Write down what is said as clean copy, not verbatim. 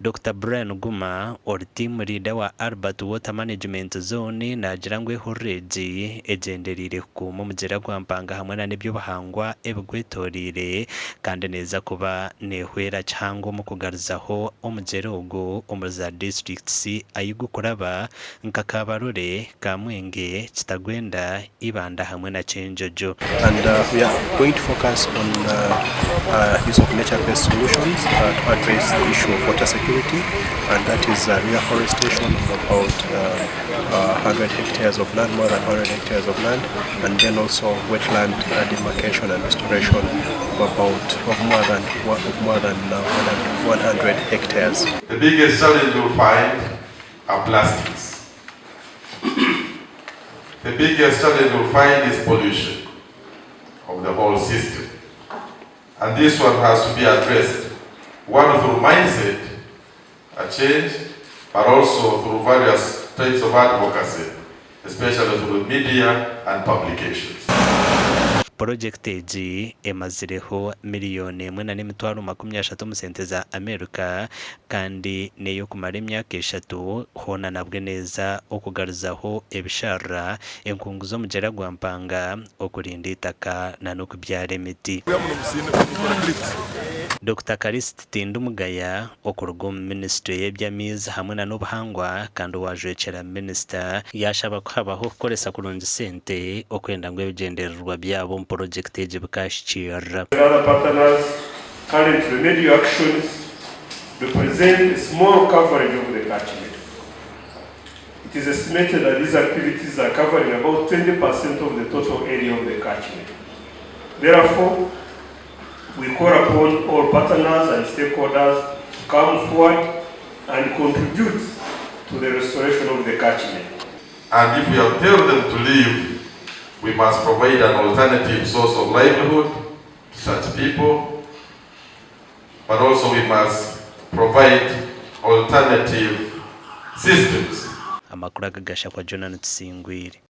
Dr. Brian Guma or team leader wa Albert Water Management Zone nagira ngo ihurezi egenderire ku mumugera gwampanga hamwe na nibyo bahangwa ebigwetorire kandi neza kuba nehwera cyangwa mu kugarzaho omugerogo omuza districts ayigukuraba nkakabarure kamwenge kitagwenda ibanda hamwe na Chenjojo. And we are going to focus on use of nature-based solutions to address the issue of water security, and that is reforestation of about 100 hectares of land, more than 100 hectares of land, and then also wetland demarcation and restoration of more than 100 hectares. The biggest challenge you'll find are plastics. The biggest challenge you'll find is pollution of the whole system. And this one has to be addressed, one through mindset, a change, but also through various types of advocacy, especially through media and publications. Project egi emazireho miliyoni 1.30 mu sente za Amerika kandi neyo kumara imyaka 3 hona nabwe neza okugaruzaho ebishara enkungu zo mugera gwampanga okurinda itaka na no kubyara emiti. Dr. Karist Tindumugaya okurugo Ministry y'ebyamizi hamwe na n'obuhangwa kandi wajwekera Minister yashaba kwabaho kukoresa kurungi sente okwenda ngo ebigendererwa byabo mu project egi bikashikira. Other partners current remedial actions represent a small coverage of the catchment. It is estimated that these activities are covering about 20% of the total area of the catchment. Therefore, we call upon all partners and stakeholders to come forward and contribute to the restoration of the catchment. And if we have told them to leave, we must provide an alternative source of livelihood to such people, but also we must provide alternative systems. Amakuru agagasha kwa Jonathan Tsingwiri.